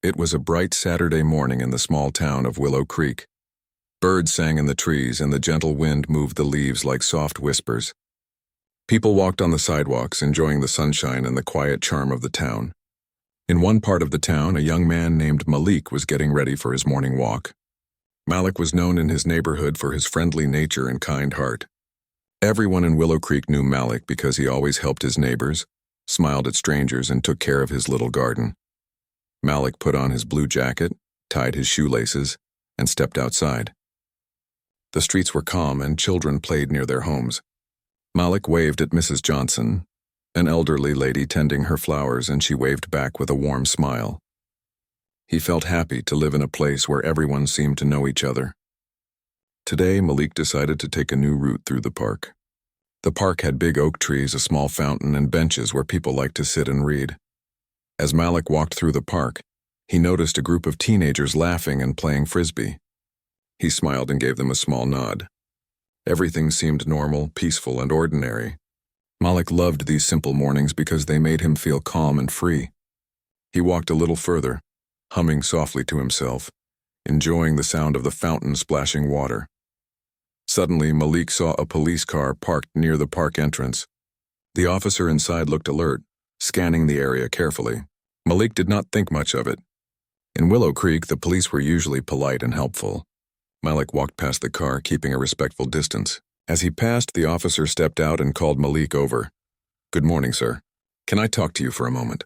It was a bright Saturday morning in the small town of Willow Creek. Birds sang in the trees and the gentle wind moved the leaves like soft whispers. People walked on the sidewalks, enjoying the sunshine and the quiet charm of the town. In one part of the town, a young man named Malik was getting ready for his morning walk. Malik was known in his neighborhood for his friendly nature and kind heart. Everyone in Willow Creek knew Malik because he always helped his neighbors, smiled at strangers, and took care of his little garden. Malik put on his blue jacket, tied his shoelaces, and stepped outside. The streets were calm and children played near their homes. Malik waved at Mrs. Johnson, an elderly lady tending her flowers, and she waved back with a warm smile. He felt happy to live in a place where everyone seemed to know each other. Today, Malik decided to take a new route through the park. The park had big oak trees, a small fountain, and benches where people liked to sit and read. As Malik walked through the park, he noticed a group of teenagers laughing and playing frisbee. He smiled and gave them a small nod. Everything seemed normal, peaceful, and ordinary. Malik loved these simple mornings because they made him feel calm and free. He walked a little further, humming softly to himself, enjoying the sound of the fountain splashing water. Suddenly, Malik saw a police car parked near the park entrance. The officer inside looked alert, scanning the area carefully. Malik did not think much of it. In Willow Creek, the police were usually polite and helpful. Malik walked past the car, keeping a respectful distance. As he passed, the officer stepped out and called Malik over. "Good morning, sir. Can I talk to you for a moment?"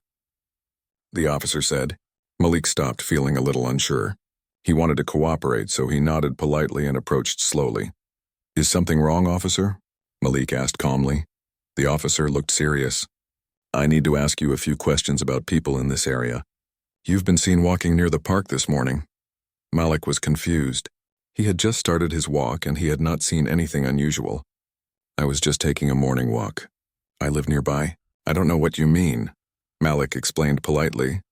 The officer said. Malik stopped, feeling a little unsure. He wanted to cooperate, so he nodded politely and approached slowly. "Is something wrong, officer?" Malik asked calmly. The officer looked serious. "I need to ask you a few questions about people in this area. You've been seen walking near the park this morning." Malik was confused. He had just started his walk and he had not seen anything unusual. "I was just taking a morning walk. I live nearby." "I don't know what you mean," Malik explained politely.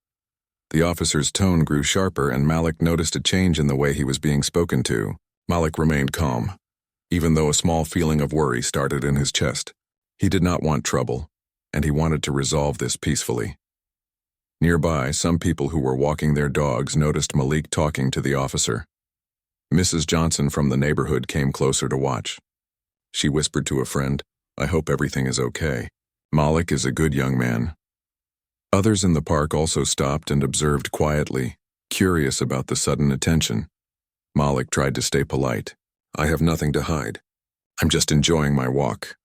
The officer's tone grew sharper and Malik noticed a change in the way he was being spoken to. Malik remained calm, even though a small feeling of worry started in his chest. He did not want trouble, and he wanted to resolve this peacefully. Nearby, some people who were walking their dogs noticed Malik talking to the officer. Mrs. Johnson from the neighborhood came closer to watch. She whispered to a friend, "I hope everything is okay. Malik is a good young man." Others in the park also stopped and observed quietly, curious about the sudden attention. Malik tried to stay polite. "I have nothing to hide. I'm just enjoying my walk."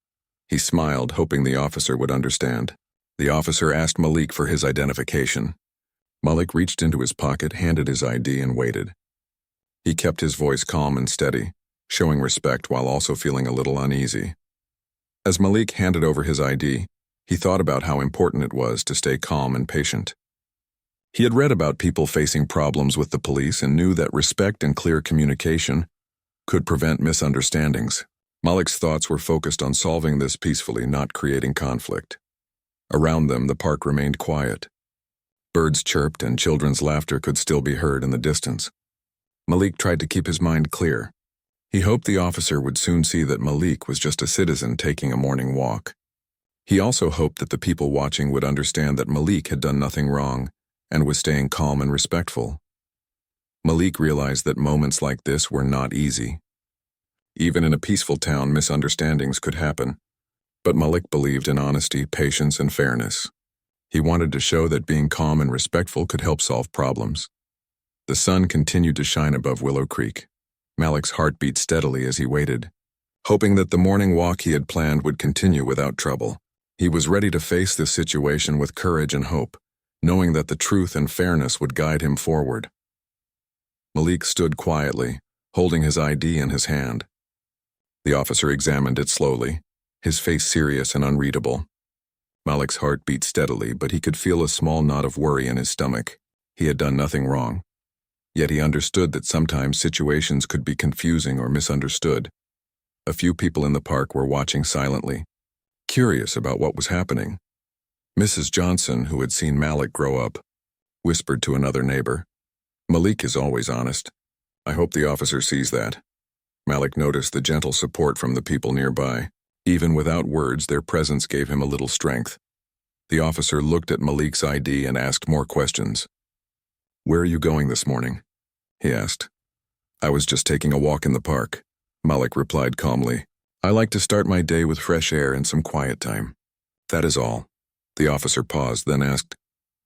He smiled, hoping the officer would understand. The officer asked Malik for his identification. Malik reached into his pocket, handed his ID, and waited. He kept his voice calm and steady, showing respect while also feeling a little uneasy. As Malik handed over his ID, he thought about how important it was to stay calm and patient. He had read about people facing problems with the police and knew that respect and clear communication could prevent misunderstandings. Malik's thoughts were focused on solving this peacefully, not creating conflict. Around them, the park remained quiet. Birds chirped and children's laughter could still be heard in the distance. Malik tried to keep his mind clear. He hoped the officer would soon see that Malik was just a citizen taking a morning walk. He also hoped that the people watching would understand that Malik had done nothing wrong and was staying calm and respectful. Malik realized that moments like this were not easy. Even in a peaceful town, misunderstandings could happen. But Malik believed in honesty, patience, and fairness. He wanted to show that being calm and respectful could help solve problems. The sun continued to shine above Willow Creek. Malik's heart beat steadily as he waited, hoping that the morning walk he had planned would continue without trouble. He was ready to face this situation with courage and hope, knowing that the truth and fairness would guide him forward. Malik stood quietly, holding his ID in his hand. The officer examined it slowly, his face serious and unreadable. Malik's heart beat steadily, but he could feel a small knot of worry in his stomach. He had done nothing wrong. Yet he understood that sometimes situations could be confusing or misunderstood. A few people in the park were watching silently, curious about what was happening. Mrs. Johnson, who had seen Malik grow up, whispered to another neighbor, "Malik is always honest. I hope the officer sees that." Malik noticed the gentle support from the people nearby. Even without words, their presence gave him a little strength. The officer looked at Malik's ID and asked more questions. "Where are you going this morning?" he asked. "I was just taking a walk in the park," Malik replied calmly. "I like to start my day with fresh air and some quiet time. That is all." The officer paused, then asked,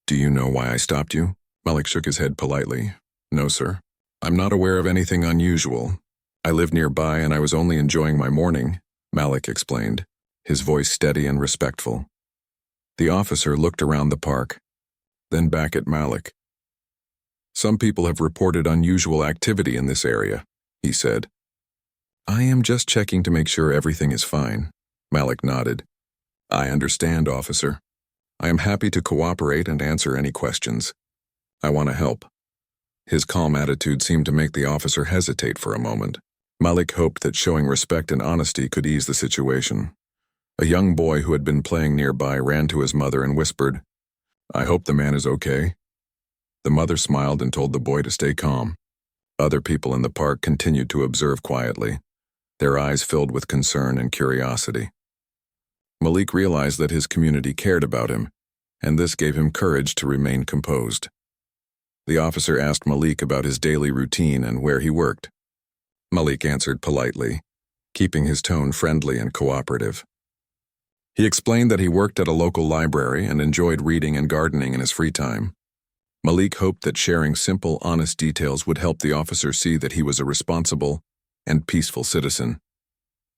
"Do you know why I stopped you?" Malik shook his head politely. "No, sir. I'm not aware of anything unusual. I live nearby and I was only enjoying my morning," Malik explained, his voice steady and respectful. The officer looked around the park, then back at Malik. "Some people have reported unusual activity in this area," he said. "I am just checking to make sure everything is fine," Malik nodded. "I understand, officer. I am happy to cooperate and answer any questions. I want to help." His calm attitude seemed to make the officer hesitate for a moment. Malik hoped that showing respect and honesty could ease the situation. A young boy who had been playing nearby ran to his mother and whispered, "I hope the man is okay." The mother smiled and told the boy to stay calm. Other people in the park continued to observe quietly, their eyes filled with concern and curiosity. Malik realized that his community cared about him, and this gave him courage to remain composed. The officer asked Malik about his daily routine and where he worked. Malik answered politely, keeping his tone friendly and cooperative. He explained that he worked at a local library and enjoyed reading and gardening in his free time. Malik hoped that sharing simple, honest details would help the officer see that he was a responsible and peaceful citizen.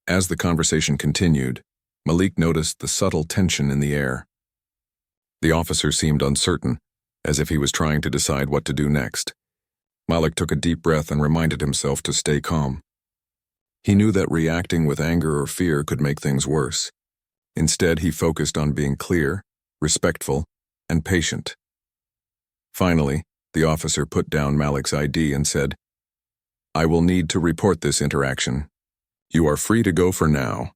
As the conversation continued, Malik noticed the subtle tension in the air. The officer seemed uncertain, as if he was trying to decide what to do next. Malik took a deep breath and reminded himself to stay calm. He knew that reacting with anger or fear could make things worse. Instead, he focused on being clear, respectful, and patient. Finally, the officer put down Malik's ID and said, "I will need to report this interaction. You are free to go for now."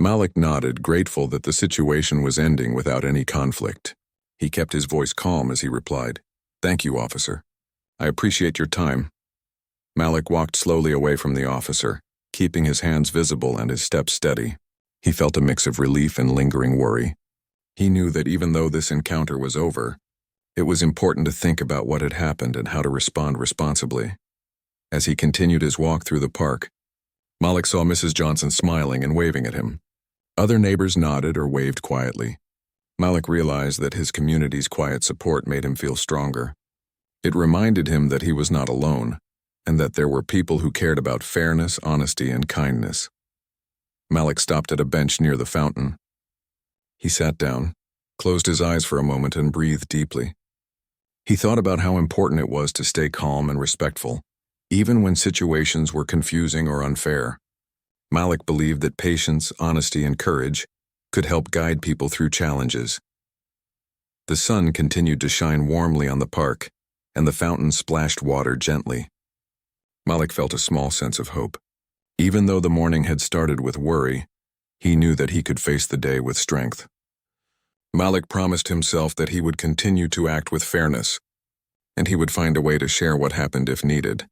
Malik nodded, grateful that the situation was ending without any conflict. He kept his voice calm as he replied, "Thank you, officer. I appreciate your time." Malik walked slowly away from the officer, keeping his hands visible and his steps steady. He felt a mix of relief and lingering worry. He knew that even though this encounter was over, it was important to think about what had happened and how to respond responsibly. As he continued his walk through the park, Malik saw Mrs. Johnson smiling and waving at him. Other neighbors nodded or waved quietly. Malik realized that his community's quiet support made him feel stronger. It reminded him that he was not alone, and that there were people who cared about fairness, honesty, and kindness. Malik stopped at a bench near the fountain. He sat down, closed his eyes for a moment, and breathed deeply. He thought about how important it was to stay calm and respectful, even when situations were confusing or unfair. Malik believed that patience, honesty, and courage could help guide people through challenges. The sun continued to shine warmly on the park, and the fountain splashed water gently. Malik felt a small sense of hope. Even though the morning had started with worry, he knew that he could face the day with strength. Malik promised himself that he would continue to act with fairness, and he would find a way to share what happened if needed,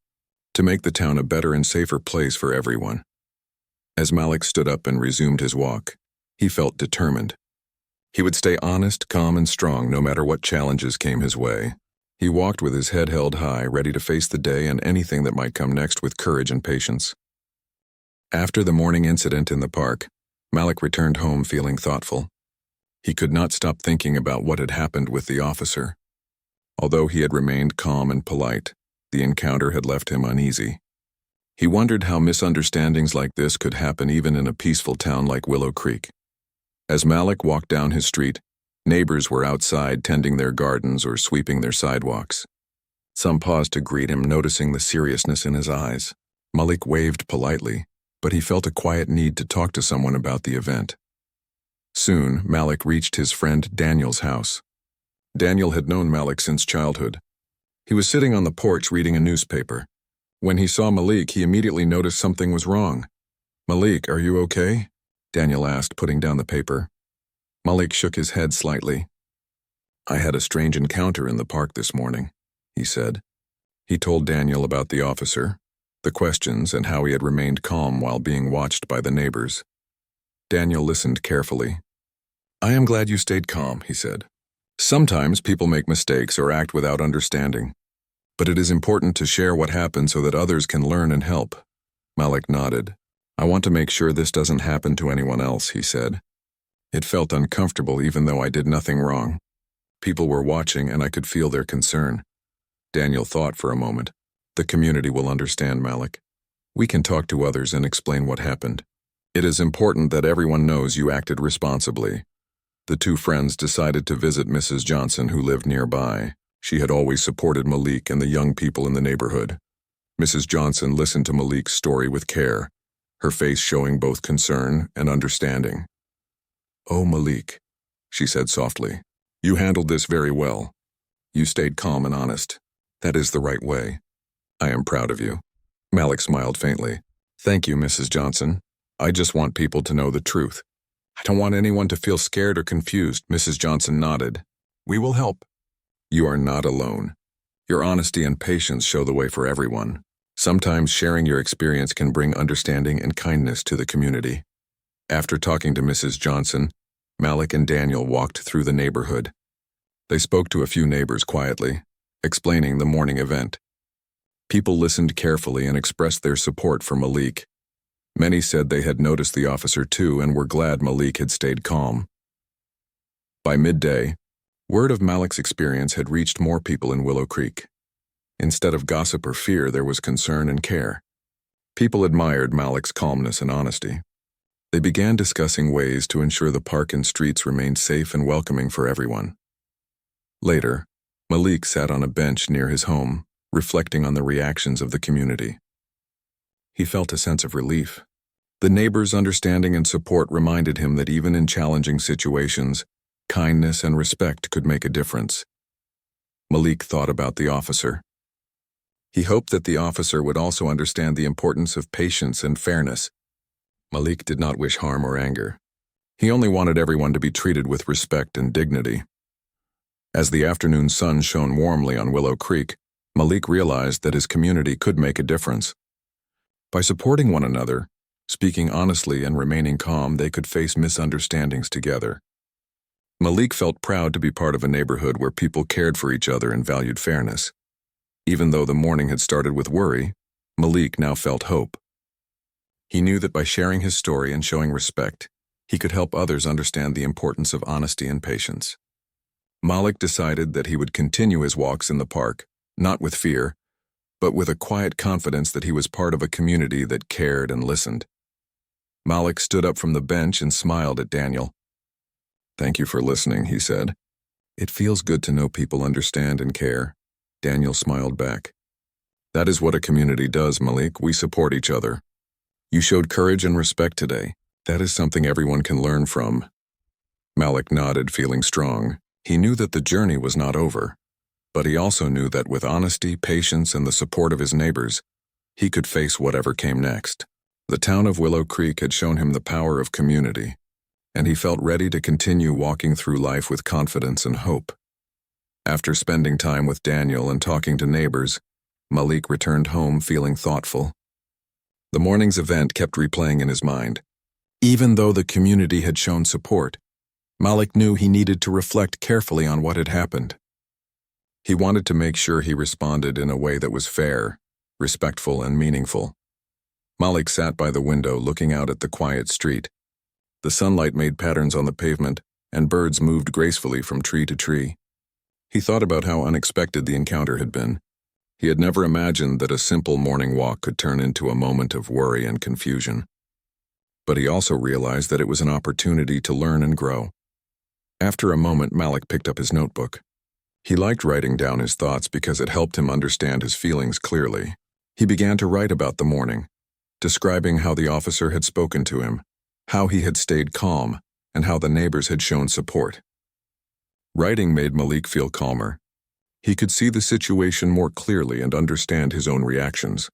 to make the town a better and safer place for everyone. As Malik stood up and resumed his walk, he felt determined. He would stay honest, calm, and strong no matter what challenges came his way. He walked with his head held high, ready to face the day and anything that might come next with courage and patience. After the morning incident in the park, Malik returned home feeling thoughtful. He could not stop thinking about what had happened with the officer. Although he had remained calm and polite, the encounter had left him uneasy. He wondered how misunderstandings like this could happen even in a peaceful town like Willow Creek. As Malik walked down his street, neighbors were outside tending their gardens or sweeping their sidewalks. Some paused to greet him, noticing the seriousness in his eyes. Malik waved politely, but he felt a quiet need to talk to someone about the event. Soon, Malik reached his friend Daniel's house. Daniel had known Malik since childhood. He was sitting on the porch reading a newspaper. When he saw Malik, he immediately noticed something was wrong. "Malik, are you okay?" Daniel asked, putting down the paper. Malik shook his head slightly. "I had a strange encounter in the park this morning," he said. He told Daniel about the officer, the questions, and how he had remained calm while being watched by the neighbors. Daniel listened carefully. "I am glad you stayed calm," he said. "Sometimes people make mistakes or act without understanding. But it is important to share what happened so that others can learn and help. Malik nodded. I want to make sure this doesn't happen to anyone else, he said. It felt uncomfortable even though I did nothing wrong. People were watching and I could feel their concern. Daniel thought for a moment. The community will understand, Malik. We can talk to others and explain what happened. It is important that everyone knows you acted responsibly. The two friends decided to visit Mrs. Johnson, who lived nearby. She had always supported Malik and the young people in the neighborhood. Mrs. Johnson listened to Malik's story with care, her face showing both concern and understanding. Oh, Malik, she said softly, you handled this very well. You stayed calm and honest. That is the right way. I am proud of you. Malik smiled faintly. Thank you, Mrs. Johnson. I just want people to know the truth. I don't want anyone to feel scared or confused. Mrs. Johnson nodded. We will help. You are not alone. Your honesty and patience show the way for everyone. Sometimes sharing your experience can bring understanding and kindness to the community. After talking to Mrs. Johnson, Malik and Daniel walked through the neighborhood. They spoke to a few neighbors quietly, explaining the morning event. People listened carefully and expressed their support for Malik. Many said they had noticed the officer too and were glad Malik had stayed calm. By midday, word of Malik's experience had reached more people in Willow Creek. Instead of gossip or fear, there was concern and care. People admired Malik's calmness and honesty. They began discussing ways to ensure the park and streets remained safe and welcoming for everyone. Later, Malik sat on a bench near his home, reflecting on the reactions of the community. He felt a sense of relief. The neighbors' understanding and support reminded him that even in challenging situations, kindness and respect could make a difference. Malik thought about the officer. He hoped that the officer would also understand the importance of patience and fairness. Malik did not wish harm or anger. He only wanted everyone to be treated with respect and dignity. As the afternoon sun shone warmly on Willow Creek, Malik realized that his community could make a difference. By supporting one another, speaking honestly and remaining calm, they could face misunderstandings together. Malik felt proud to be part of a neighborhood where people cared for each other and valued fairness. Even though the morning had started with worry, Malik now felt hope. He knew that by sharing his story and showing respect, he could help others understand the importance of honesty and patience. Malik decided that he would continue his walks in the park, not with fear, but with a quiet confidence that he was part of a community that cared and listened. Malik stood up from the bench and smiled at Daniel. Thank you for listening, he said. It feels good to know people understand and care. Daniel smiled back. That is what a community does, Malik. We support each other. You showed courage and respect today. That is something everyone can learn from. Malik nodded, feeling strong. He knew that the journey was not over, but he also knew that with honesty, patience, and the support of his neighbors, he could face whatever came next. The town of Willow Creek had shown him the power of community, and he felt ready to continue walking through life with confidence and hope. After spending time with Daniel and talking to neighbors, Malik returned home feeling thoughtful. The morning's event kept replaying in his mind. Even though the community had shown support, Malik knew he needed to reflect carefully on what had happened. He wanted to make sure he responded in a way that was fair, respectful, and meaningful. Malik sat by the window looking out at the quiet street. The sunlight made patterns on the pavement, and birds moved gracefully from tree to tree. He thought about how unexpected the encounter had been. He had never imagined that a simple morning walk could turn into a moment of worry and confusion. But he also realized that it was an opportunity to learn and grow. After a moment, Malik picked up his notebook. He liked writing down his thoughts because it helped him understand his feelings clearly. He began to write about the morning, describing how the officer had spoken to him, how he had stayed calm, and how the neighbors had shown support. Writing made Malik feel calmer. He could see the situation more clearly and understand his own reactions.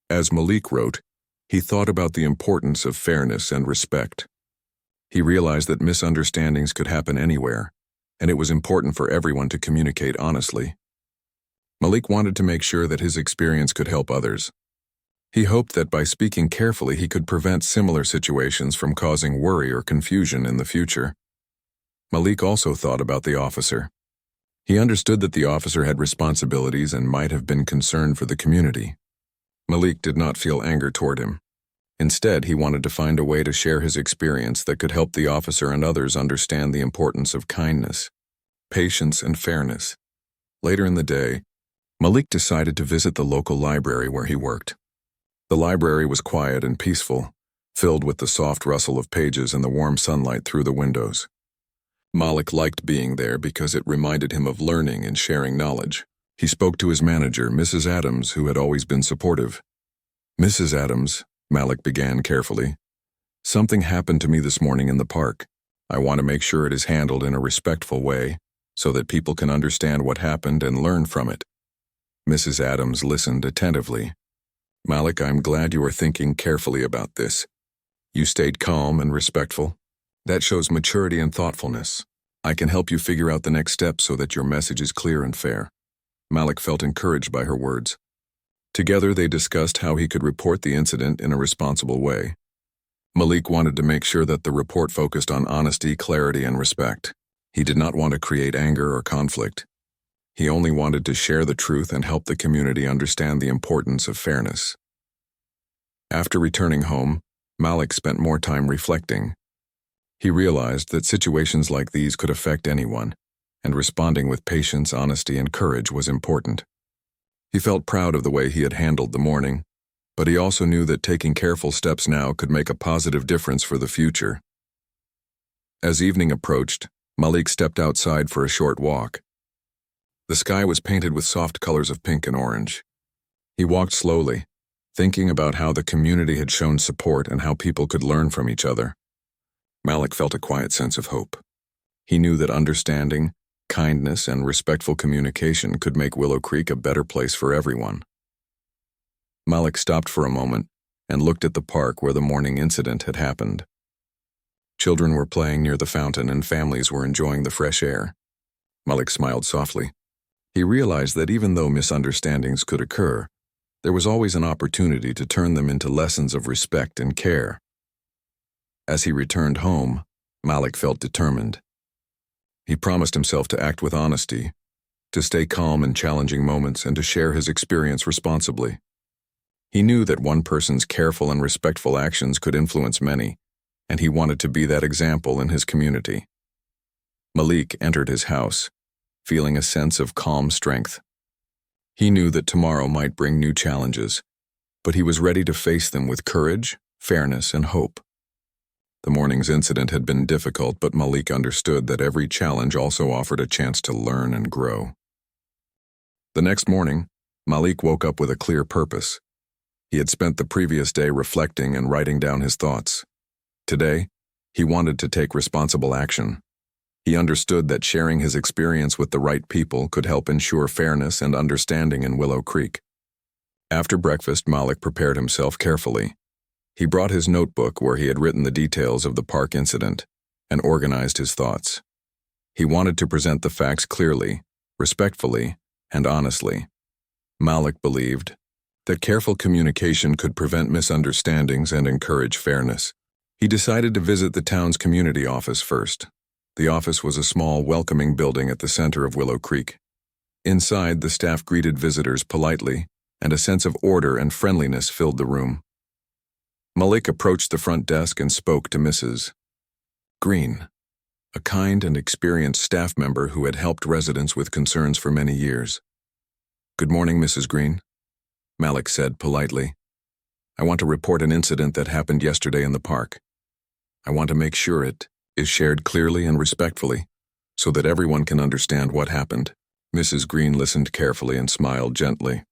As Malik wrote, he thought about the importance of fairness and respect. He realized that misunderstandings could happen anywhere, and it was important for everyone to communicate honestly. Malik wanted to make sure that his experience could help others. He hoped that by speaking carefully he could prevent similar situations from causing worry or confusion in the future. Malik also thought about the officer. He understood that the officer had responsibilities and might have been concerned for the community. Malik did not feel anger toward him. Instead, he wanted to find a way to share his experience that could help the officer and others understand the importance of kindness, patience, and fairness. Later in the day, Malik decided to visit the local library where he worked. The library was quiet and peaceful, filled with the soft rustle of pages and the warm sunlight through the windows. Malik liked being there because it reminded him of learning and sharing knowledge. He spoke to his manager, Mrs. Adams, who had always been supportive. "Mrs. Adams," Malik began carefully, "something happened to me this morning in the park. I want to make sure it is handled in a respectful way so that people can understand what happened and learn from it." Mrs. Adams listened attentively. "Malik, I'm glad you are thinking carefully about this. You stayed calm and respectful. That shows maturity and thoughtfulness. I can help you figure out the next step so that your message is clear and fair." Malik felt encouraged by her words. Together they discussed how he could report the incident in a responsible way. Malik wanted to make sure that the report focused on honesty, clarity, and respect. He did not want to create anger or conflict. He only wanted to share the truth and help the community understand the importance of fairness. After returning home, Malik spent more time reflecting. He realized that situations like these could affect anyone, and responding with patience, honesty, and courage was important. He felt proud of the way he had handled the morning, but he also knew that taking careful steps now could make a positive difference for the future. As evening approached, Malik stepped outside for a short walk. The sky was painted with soft colors of pink and orange. He walked slowly, thinking about how the community had shown support and how people could learn from each other. Malik felt a quiet sense of hope. He knew that understanding, kindness, and respectful communication could make Willow Creek a better place for everyone. Malik stopped for a moment and looked at the park where the morning incident had happened. Children were playing near the fountain and families were enjoying the fresh air. Malik smiled softly. He realized that even though misunderstandings could occur, there was always an opportunity to turn them into lessons of respect and care. As he returned home, Malik felt determined. He promised himself to act with honesty, to stay calm in challenging moments, and to share his experience responsibly. He knew that one person's careful and respectful actions could influence many, and he wanted to be that example in his community. Malik entered his house, feeling a sense of calm strength. He knew that tomorrow might bring new challenges, but he was ready to face them with courage, fairness, and hope. The morning's incident had been difficult, but Malik understood that every challenge also offered a chance to learn and grow. The next morning, Malik woke up with a clear purpose. He had spent the previous day reflecting and writing down his thoughts. Today, he wanted to take responsible action. He understood that sharing his experience with the right people could help ensure fairness and understanding in Willow Creek. After breakfast, Malik prepared himself carefully. He brought his notebook where he had written the details of the park incident and organized his thoughts. He wanted to present the facts clearly, respectfully, and honestly. Malik believed that careful communication could prevent misunderstandings and encourage fairness. He decided to visit the town's community office first. The office was a small, welcoming building at the center of Willow Creek. Inside, the staff greeted visitors politely, and a sense of order and friendliness filled the room. Malik approached the front desk and spoke to Mrs. Green, a kind and experienced staff member who had helped residents with concerns for many years. "Good morning, Mrs. Green," Malik said politely. "I want to report an incident that happened yesterday in the park. I want to make sure it is shared clearly and respectfully so that everyone can understand what happened." Mrs. Green listened carefully and smiled gently.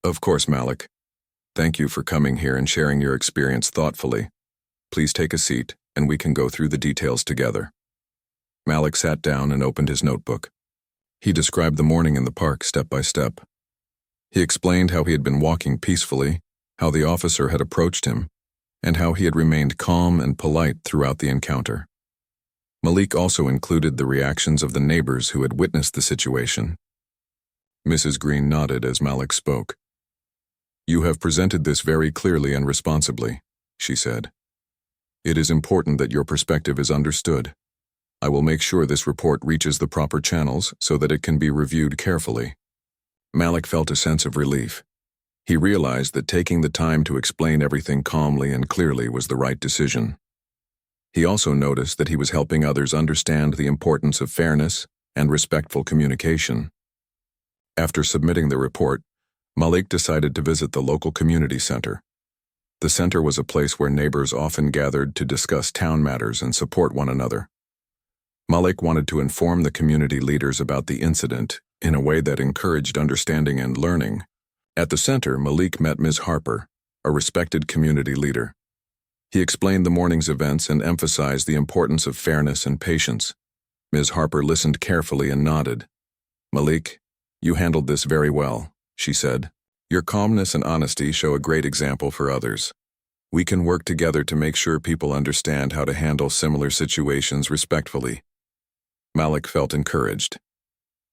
"Of course, Malik. Thank you for coming here and sharing your experience thoughtfully. Please take a seat and we can go through the details together." Malik sat down and opened his notebook. He described the morning in the park step by step. He explained how he had been walking peacefully, how the officer had approached him, and how he had remained calm and polite throughout the encounter. Malik also included the reactions of the neighbors who had witnessed the situation. Mrs. Green nodded as Malik spoke. "You have presented this very clearly and responsibly," she said. "It is important that your perspective is understood. I will make sure this report reaches the proper channels so that it can be reviewed carefully. Malik felt a sense of relief. He realized that taking the time to explain everything calmly and clearly was the right decision. He also noticed that he was helping others understand the importance of fairness and respectful communication. After submitting the report, Malik decided to visit the local community center. The center was a place where neighbors often gathered to discuss town matters and support one another. Malik wanted to inform the community leaders about the incident in a way that encouraged understanding and learning. At the center, Malik met Ms. Harper, a respected community leader. He explained the morning's events and emphasized the importance of fairness and patience. Ms. Harper listened carefully and nodded. "Malik, you handled this very well," she said. "Your calmness and honesty show a great example for others. We can work together to make sure people understand how to handle similar situations respectfully." Malik felt encouraged.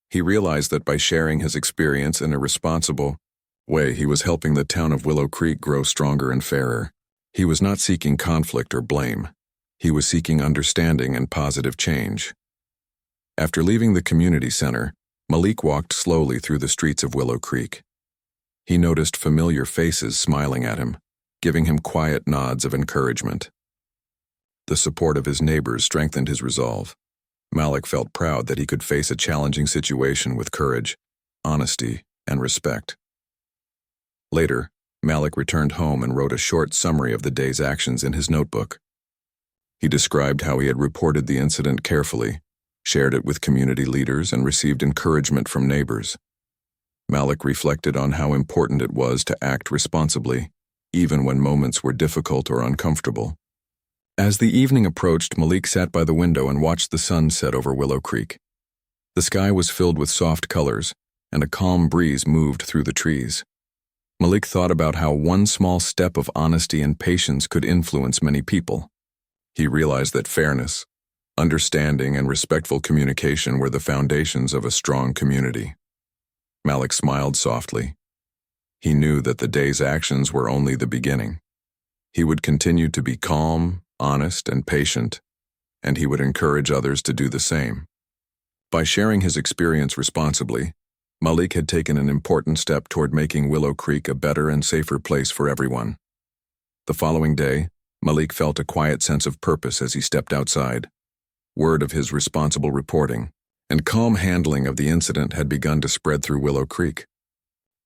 He realized that by sharing his experience in a responsible way, he was helping the town of Willow Creek grow stronger and fairer. He was not seeking conflict or blame. He was seeking understanding and positive change. After leaving the community center, Malik walked slowly through the streets of Willow Creek. He noticed familiar faces smiling at him, giving him quiet nods of encouragement. The support of his neighbors strengthened his resolve. Malik felt proud that he could face a challenging situation with courage, honesty, and respect. Later, Malik returned home and wrote a short summary of the day's actions in his notebook. He described how he had reported the incident carefully, shared it with community leaders, and received encouragement from neighbors. Malik reflected on how important it was to act responsibly, even when moments were difficult or uncomfortable. As the evening approached, Malik sat by the window and watched the sun set over Willow Creek. The sky was filled with soft colors, and a calm breeze moved through the trees. Malik thought about how one small step of honesty and patience could influence many people. He realized that fairness, understanding, and respectful communication were the foundations of a strong community. Malik smiled softly. He knew that the day's actions were only the beginning. He would continue to be calm, honest, and patient, and he would encourage others to do the same. By sharing his experience responsibly, Malik had taken an important step toward making Willow Creek a better and safer place for everyone. The following day, Malik felt a quiet sense of purpose as he stepped outside. Word of his responsible reporting and calm handling of the incident had begun to spread through Willow Creek.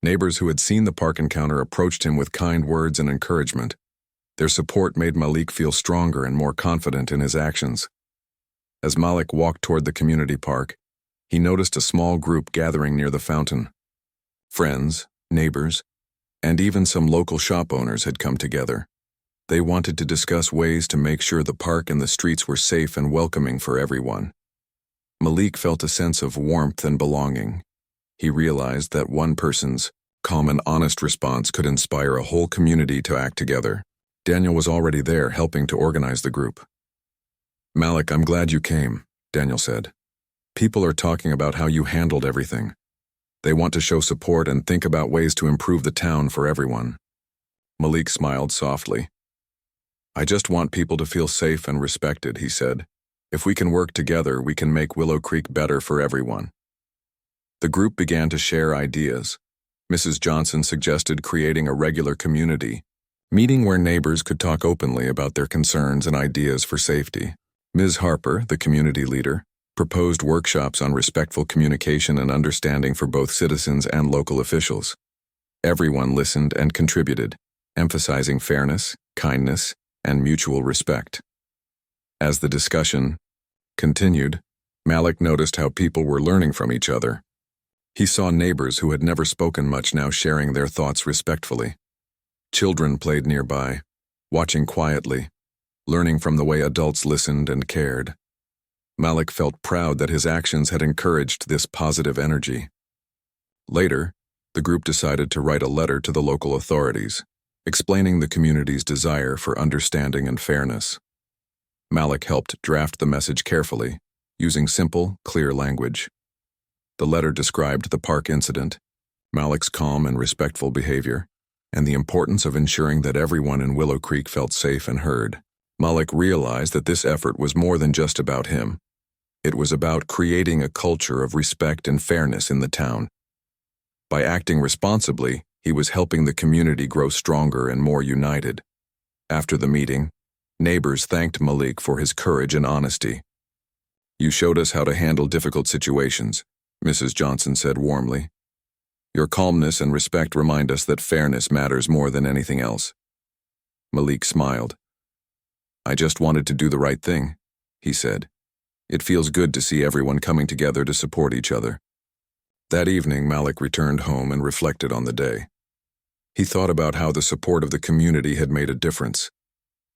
Neighbors who had seen the park encounter approached him with kind words and encouragement. Their support made Malik feel stronger and more confident in his actions. As Malik walked toward the community park, he noticed a small group gathering near the fountain. Friends, neighbors, and even some local shop owners had come together. They wanted to discuss ways to make sure the park and the streets were safe and welcoming for everyone. Malik felt a sense of warmth and belonging. He realized that one person's calm and honest response could inspire a whole community to act together. Daniel was already there, helping to organize the group. "Malik, I'm glad you came," Daniel said. "People are talking about how you handled everything. They want to show support and think about ways to improve the town for everyone." Malik smiled softly. "I just want people to feel safe and respected," he said. "If we can work together, we can make Willow Creek better for everyone." The group began to share ideas. Mrs. Johnson suggested creating a regular community meeting where neighbors could talk openly about their concerns and ideas for safety. Ms. Harper, the community leader, proposed workshops on respectful communication and understanding for both citizens and local officials. Everyone listened and contributed, emphasizing fairness, kindness, and mutual respect. As the discussion continued, Malik noticed how people were learning from each other. He saw neighbors who had never spoken much now sharing their thoughts respectfully. Children played nearby, watching quietly, learning from the way adults listened and cared. Malik felt proud that his actions had encouraged this positive energy. Later, the group decided to write a letter to the local authorities, explaining the community's desire for understanding and fairness. Malik helped draft the message carefully, using simple, clear language. The letter described the park incident, Malik's calm and respectful behavior, and the importance of ensuring that everyone in Willow Creek felt safe and heard. Malik realized that this effort was more than just about him. It was about creating a culture of respect and fairness in the town. By acting responsibly, he was helping the community grow stronger and more united. After the meeting, neighbors thanked Malik for his courage and honesty. "You showed us how to handle difficult situations," Mrs. Johnson said warmly. "Your calmness and respect remind us that fairness matters more than anything else." Malik smiled. "I just wanted to do the right thing," he said. "It feels good to see everyone coming together to support each other." That evening, Malik returned home and reflected on the day. He thought about how the support of the community had made a difference.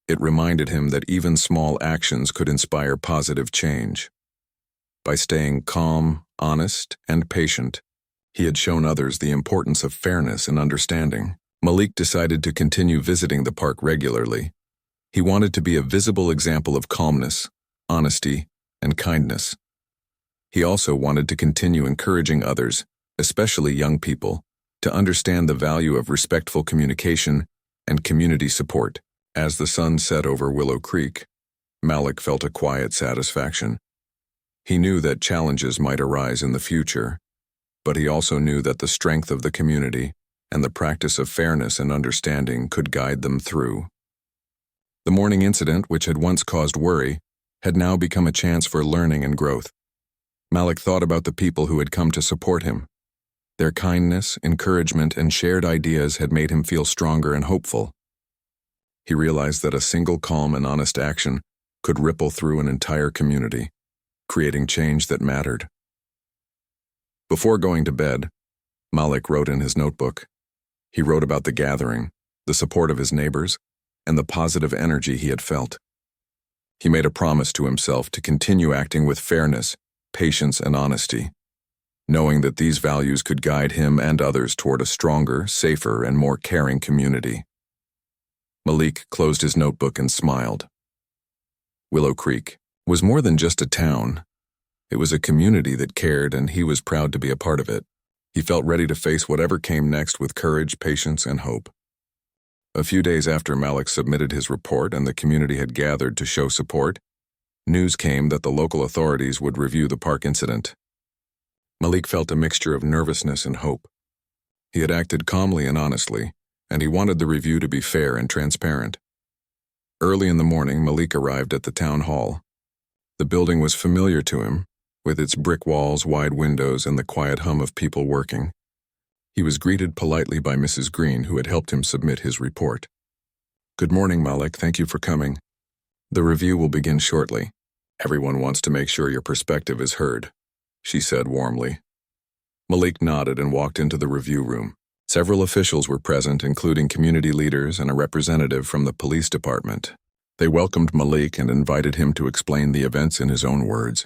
It reminded him that even small actions could inspire positive change. By staying calm, honest, and patient, he had shown others the importance of fairness and understanding. Malik decided to continue visiting the park regularly. He wanted to be a visible example of calmness, honesty, and kindness. He also wanted to continue encouraging others, especially young people, to understand the value of respectful communication and community support. As the sun set over Willow Creek, Malik felt a quiet satisfaction. He knew that challenges might arise in the future, but he also knew that the strength of the community and the practice of fairness and understanding could guide them through. The morning incident, which had once caused worry, had now become a chance for learning and growth. Malik thought about the people who had come to support him. Their kindness, encouragement, and shared ideas had made him feel stronger and hopeful. He realized that a single calm and honest action could ripple through an entire community, creating change that mattered. Before going to bed, Malik wrote in his notebook. He wrote about the gathering, the support of his neighbors, and the positive energy he had felt. He made a promise to himself to continue acting with fairness, patience, and honesty, knowing that these values could guide him and others toward a stronger, safer, and more caring community. Malik closed his notebook and smiled. Willow Creek was more than just a town. It was a community that cared, and he was proud to be a part of it. He felt ready to face whatever came next with courage, patience, and hope. A few days after Malik submitted his report and the community had gathered to show support, news came that the local authorities would review the park incident. Malik felt a mixture of nervousness and hope. He had acted calmly and honestly, and he wanted the review to be fair and transparent. Early in the morning, Malik arrived at the town hall. The building was familiar to him, with its brick walls, wide windows, and the quiet hum of people working. He was greeted politely by Mrs. Green, who had helped him submit his report. "Good morning, Malik. Thank you for coming. The review will begin shortly. Everyone wants to make sure your perspective is heard," she said warmly. Malik nodded and walked into the review room. Several officials were present, including community leaders and a representative from the police department. They welcomed Malik and invited him to explain the events in his own words.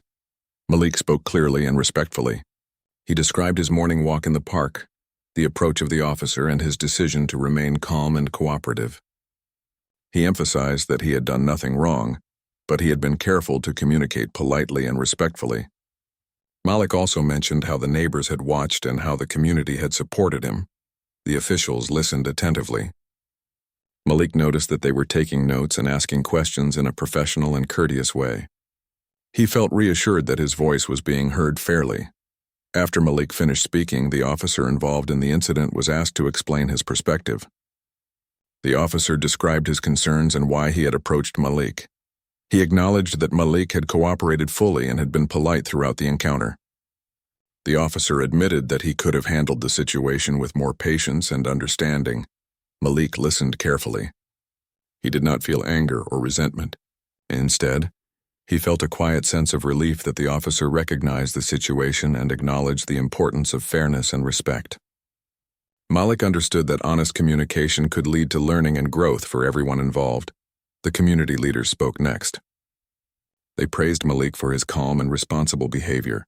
Malik spoke clearly and respectfully. He described his morning walk in the park, the approach of the officer, and his decision to remain calm and cooperative. He emphasized that he had done nothing wrong, but he had been careful to communicate politely and respectfully. Malik also mentioned how the neighbors had watched and how the community had supported him. The officials listened attentively. Malik noticed that they were taking notes and asking questions in a professional and courteous way. He felt reassured that his voice was being heard fairly. After Malik finished speaking, the officer involved in the incident was asked to explain his perspective. The officer described his concerns and why he had approached Malik. He acknowledged that Malik had cooperated fully and had been polite throughout the encounter. The officer admitted that he could have handled the situation with more patience and understanding. Malik listened carefully. He did not feel anger or resentment. Instead, he felt a quiet sense of relief that the officer recognized the situation and acknowledged the importance of fairness and respect. Malik understood that honest communication could lead to learning and growth for everyone involved. The community leaders spoke next. They praised Malik for his calm and responsible behavior.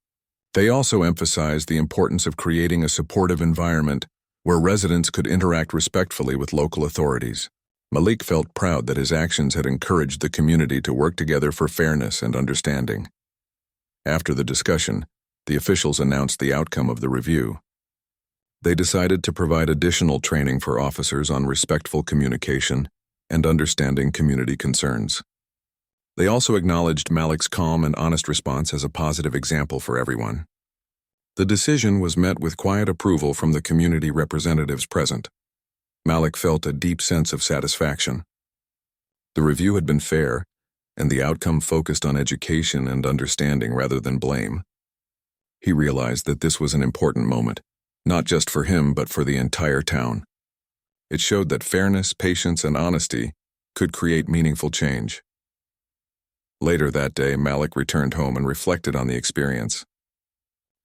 They also emphasized the importance of creating a supportive environment where residents could interact respectfully with local authorities. Malik felt proud that his actions had encouraged the community to work together for fairness and understanding. After the discussion, the officials announced the outcome of the review. They decided to provide additional training for officers on respectful communication and understanding community concerns. They also acknowledged Malik's calm and honest response as a positive example for everyone. The decision was met with quiet approval from the community representatives present. Malik felt a deep sense of satisfaction. The review had been fair, and the outcome focused on education and understanding rather than blame. He realized that this was an important moment, not just for him but for the entire town. It showed that fairness, patience, and honesty could create meaningful change. Later that day, Malik returned home and reflected on the experience.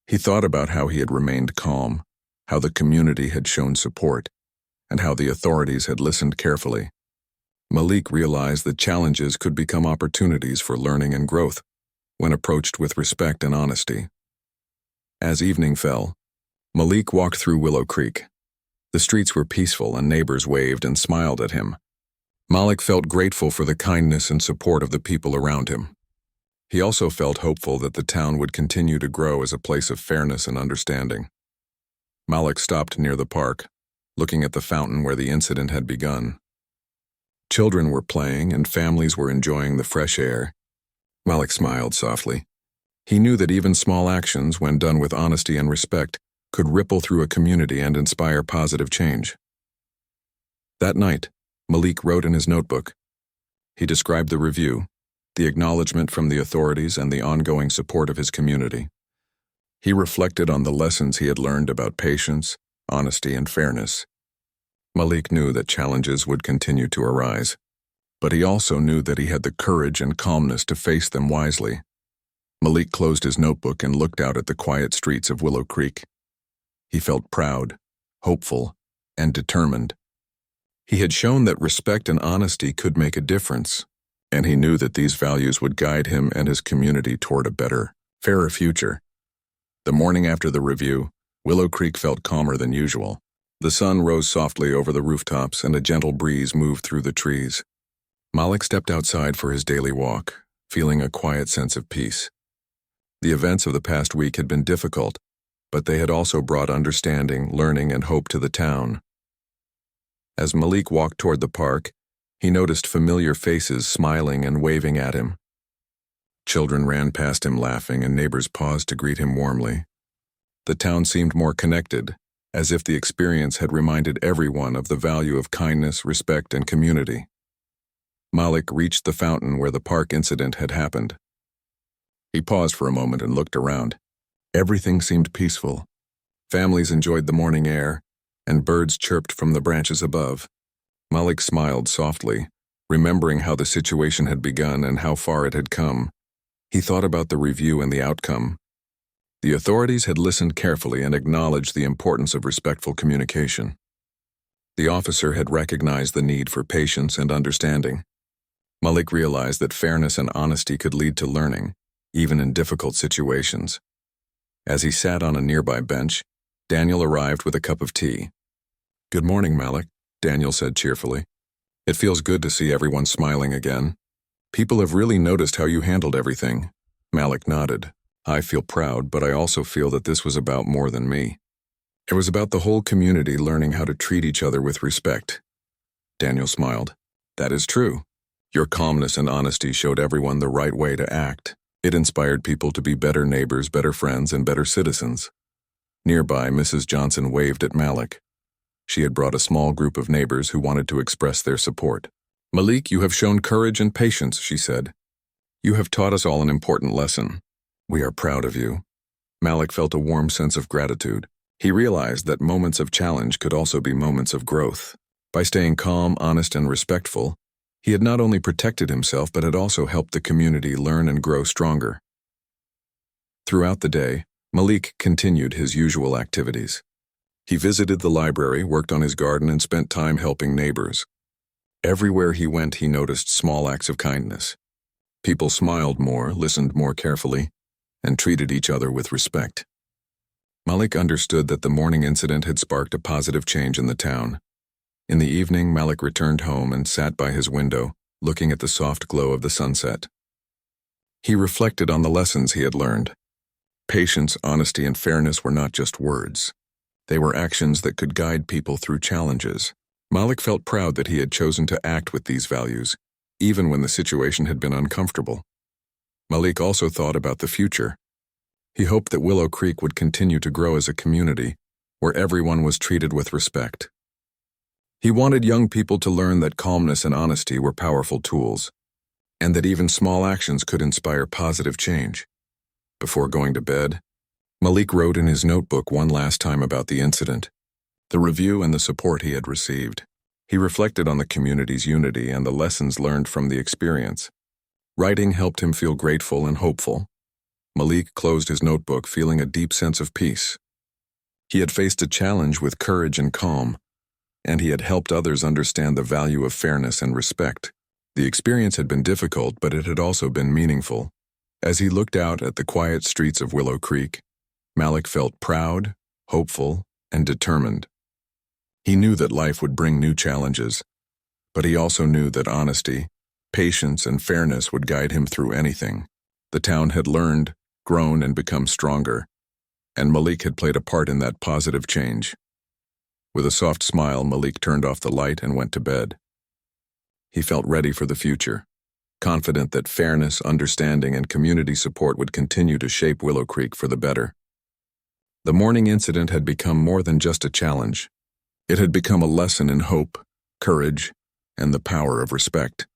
He thought about how he had remained calm, how the community had shown support, and how the authorities had listened carefully. Malik realized that challenges could become opportunities for learning and growth when approached with respect and honesty. As evening fell, Malik walked through Willow Creek. The streets were peaceful and neighbors waved and smiled at him. Malik felt grateful for the kindness and support of the people around him. He also felt hopeful that the town would continue to grow as a place of fairness and understanding. Malik stopped near the park, looking at the fountain where the incident had begun. Children were playing and families were enjoying the fresh air. Malik smiled softly. He knew that even small actions, when done with honesty and respect, could ripple through a community and inspire positive change. That night, Malik wrote in his notebook. He described the review, the acknowledgement from the authorities, and the ongoing support of his community. He reflected on the lessons he had learned about patience, honesty, and fairness. Malik knew that challenges would continue to arise, but he also knew that he had the courage and calmness to face them wisely. Malik closed his notebook and looked out at the quiet streets of Willow Creek. He felt proud, hopeful, and determined. He had shown that respect and honesty could make a difference, and he knew that these values would guide him and his community toward a better, fairer future. The morning after the review, Willow Creek felt calmer than usual. The sun rose softly over the rooftops and a gentle breeze moved through the trees. Malik stepped outside for his daily walk, feeling a quiet sense of peace. The events of the past week had been difficult, but they had also brought understanding, learning, and hope to the town. As Malik walked toward the park, he noticed familiar faces smiling and waving at him. Children ran past him laughing and neighbors paused to greet him warmly. The town seemed more connected, as if the experience had reminded everyone of the value of kindness, respect, and community. Malik reached the fountain where the park incident had happened. He paused for a moment and looked around. Everything seemed peaceful. Families enjoyed the morning air, and birds chirped from the branches above. Malik smiled softly, remembering how the situation had begun and how far it had come. He thought about the review and the outcome. The authorities had listened carefully and acknowledged the importance of respectful communication. The officer had recognized the need for patience and understanding. Malik realized that fairness and honesty could lead to learning, even in difficult situations. As he sat on a nearby bench, Daniel arrived with a cup of tea. "Good morning, Malik," Daniel said cheerfully. "It feels good to see everyone smiling again. People have really noticed how you handled everything." Malik nodded. "I feel proud, but I also feel that this was about more than me. It was about the whole community learning how to treat each other with respect." Daniel smiled. "That is true. Your calmness and honesty showed everyone the right way to act. It inspired people to be better neighbors, better friends, and better citizens." Nearby, Mrs. Johnson waved at Malik. She had brought a small group of neighbors who wanted to express their support. "Malik, you have shown courage and patience," she said. "You have taught us all an important lesson. We are proud of you." Malik felt a warm sense of gratitude. He realized that moments of challenge could also be moments of growth. By staying calm, honest, and respectful, he had not only protected himself but had also helped the community learn and grow stronger. Throughout the day, Malik continued his usual activities. He visited the library, worked on his garden, and spent time helping neighbors. Everywhere he went, he noticed small acts of kindness. People smiled more, listened more carefully, and treated each other with respect. Malik understood that the morning incident had sparked a positive change in the town. In the evening, Malik returned home and sat by his window, looking at the soft glow of the sunset. He reflected on the lessons he had learned. Patience, honesty, and fairness were not just words. They were actions that could guide people through challenges. Malik felt proud that he had chosen to act with these values, even when the situation had been uncomfortable. Malik also thought about the future. He hoped that Willow Creek would continue to grow as a community where everyone was treated with respect. He wanted young people to learn that calmness and honesty were powerful tools, and that even small actions could inspire positive change. Before going to bed, Malik wrote in his notebook one last time about the incident, the review and the support he had received. He reflected on the community's unity and the lessons learned from the experience. Writing helped him feel grateful and hopeful. Malik closed his notebook feeling a deep sense of peace. He had faced a challenge with courage and calm, and he had helped others understand the value of fairness and respect. The experience had been difficult, but it had also been meaningful. As he looked out at the quiet streets of Willow Creek, Malik felt proud, hopeful, and determined. He knew that life would bring new challenges, but he also knew that honesty, patience, and fairness would guide him through anything. The town had learned, grown, and become stronger, and Malik had played a part in that positive change. With a soft smile, Malik turned off the light and went to bed. He felt ready for the future, confident that fairness, understanding, and community support would continue to shape Willow Creek for the better. The morning incident had become more than just a challenge. It had become a lesson in hope, courage, and the power of respect.